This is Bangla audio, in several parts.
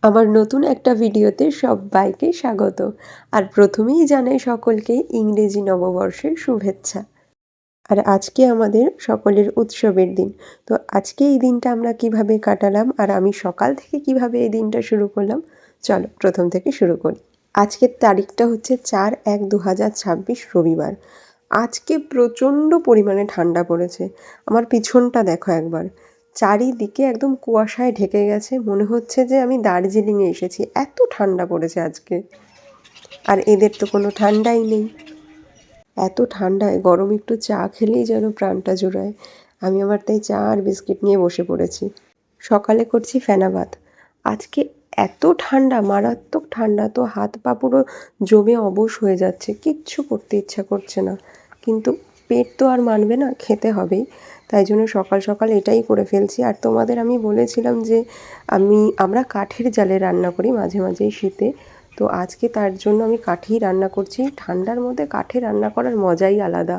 আমার নতুন একটা ভিডিওতে সবাইকে স্বাগত। আর প্রথমেই জানাই সকলকে ইংরেজি নববর্ষের শুভেচ্ছা। আর আজকে আমাদের সকলের উৎসবের দিন। তো আজকে এই দিনটা আমরা কিভাবে কাটালাম আর আমি সকাল থেকে কিভাবে এই দিনটা শুরু করলাম, চলো প্রথম থেকে শুরু করি। আজকের তারিখটা হচ্ছে 4/1/2026 রবিবার। আজকে প্রচণ্ড পরিমাণে ঠান্ডা পড়েছে। আমার পিছনটা দেখো একবার, চারিদিকে একদম কুয়াশায় ঢেকে গেছে, মনে হচ্ছে যে আমি দার্জিলিংয়ে এসেছি, এত ঠান্ডা পড়েছে আজকে। আর এদের তো কোনো ঠান্ডাই নেই, এত ঠান্ডায় গরম একটু চা খেলেই যেন প্রাণটা জুড়ায়। আমি আবার তাই চা আর বিস্কিট নিয়ে বসে পড়েছি। সকালে করছি ফেনা ভাত। আজকে এত ঠান্ডা, মারাত্মক ঠান্ডা, তো হাত পা পুরো জমে অবশ হয়ে যাচ্ছে, কিচ্ছু করতে ইচ্ছা করছে না, কিন্তু পেট তো আর মানবে না, খেতে হবেই। তাই জন্য সকাল সকাল এটাই করে ফেলছি। আর তোমাদের আমি বলেছিলাম যে আমরা কাঠের জালে রান্না করি মাঝে মাঝেই শীতে, তো আজকে তার জন্য আমি কাঠেই রান্না করছি। ঠান্ডার মধ্যে কাঠে রান্না করার মজাই আলাদা।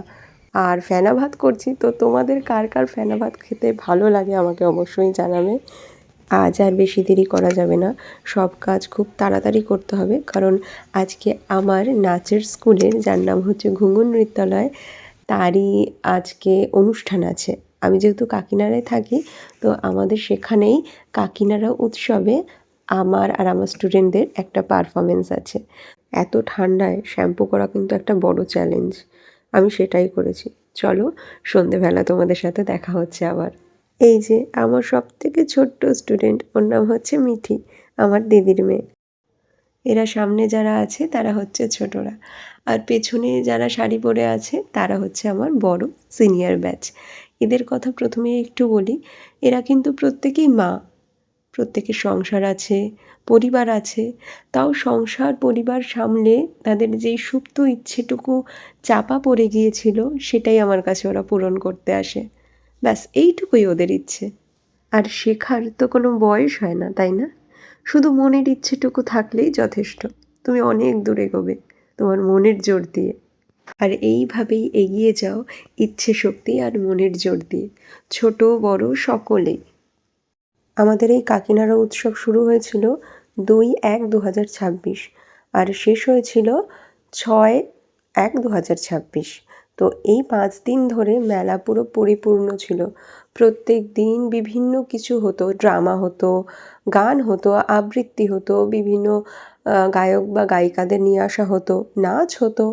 আর ফেনা ভাত করছি, তো তোমাদের কার কার ফেনা ভাত খেতে ভালো লাগে আমাকে অবশ্যই জানাবে। আজ আর বেশি দেরি করা যাবে না, সব কাজ খুব তাড়াতাড়ি করতে হবে, কারণ আজকে আমার নাচের স্কুলের, যার নাম হচ্ছে ঘুঙুর নৃত্যালয়, তারই আজকে অনুষ্ঠান আছে। আমি যেহেতু কাকিনাড়ায় থাকি, তো আমাদের সেখানেই কাকিনাড়া উৎসবে আমার আর আমার স্টুডেন্টদের একটা পারফরমেন্স আছে। এত ঠান্ডায় শ্যাম্পু করা কিন্তু একটা বড় চ্যালেঞ্জ, আমি সেটাই করেছি। চলো, সন্ধেবেলা তোমাদের সাথে দেখা হচ্ছে আবার। এই যে আমার সবথেকে ছোট্ট স্টুডেন্ট, ওর নাম হচ্ছে মিঠি, আমার দিদির মেয়ে। এরা সামনে যারা আছে তারা হচ্ছে ছোটরা, আর পেছনে যারা শাড়ি পরে আছে তারা হচ্ছে আমার বড় সিনিয়র ব্যাচ। এদের কথা প্রথমে একটু বলি। এরা কিন্তু প্রত্যেকেই মা, প্রত্যেকের সংসার আছে, পরিবার আছে, তাও সংসার পরিবার সামলে তাদের যেই সুপ্ত ইচ্ছেটুকু চাপা পড়ে গিয়েছিল, সেটাই আমার কাছে ওরা পূরণ করতে আসে। ব্যাস এইটুকুই ওদের ইচ্ছে। আর শেখার তো কোনো বয়স হয় না, তাই না? শুধু মনের ইচ্ছেটুকু থাকলেই যথেষ্ট। তুমি অনেক দূর এগোবে তোমার মনের জোর দিয়ে। আর এইভাবেই এগিয়ে যাও ইচ্ছে শক্তি আর মনের জোর দিয়ে, ছোট বড় সকলেই। আমাদের এই কাকিনাড়া উৎসব শুরু হয়েছিল 2/1/2026 আর শেষ হয়েছিল 6/1/2026। তো এই 5 দিন ধরে মেলা পুরো পরিপূর্ণ ছিল। প্রত্যেক দিন বিভিন্ন কিছু হতো, ড্রামা হতো, গান হতো, আবৃত্তি হতো, বিভিন্ন গায়ক বা গায়িকাদের নিয়ে আসা হতো, নাচ হতো,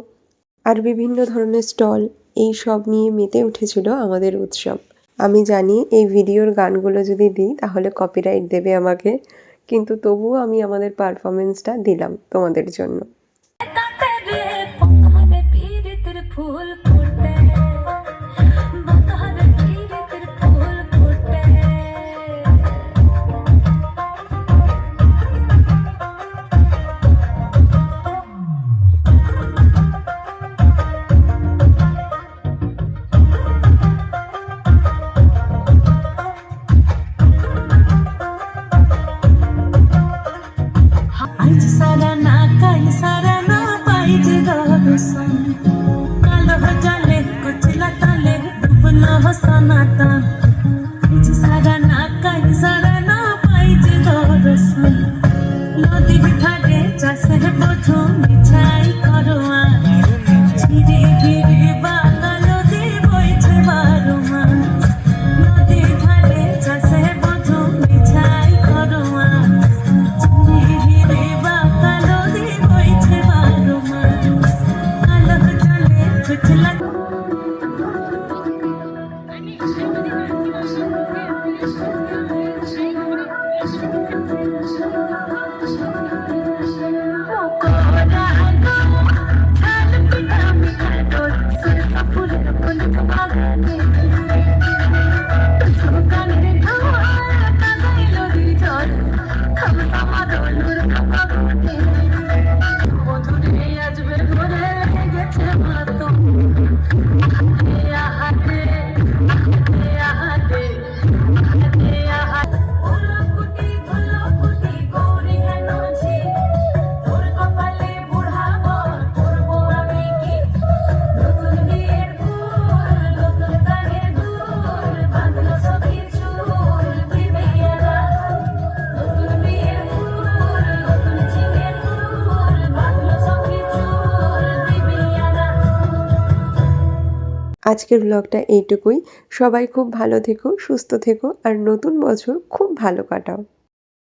আর বিভিন্ন ধরনের স্টল, এই সব নিয়ে মেতে উঠেছিল আমাদের উৎসব। আমি জানি এই ভিডিওর গানগুলো যদি দিই তাহলে কপিরাইট দেবে আমাকে, কিন্তু তবুও আমি আমাদের পারফরমেন্সটা দিলাম তোমাদের জন্য। আজকের ব্লগটা এইটুকুই। সবাই খুব ভালো থেকো, সুস্থ থেকো আর নতুন বছর খুব ভালো কাটাও।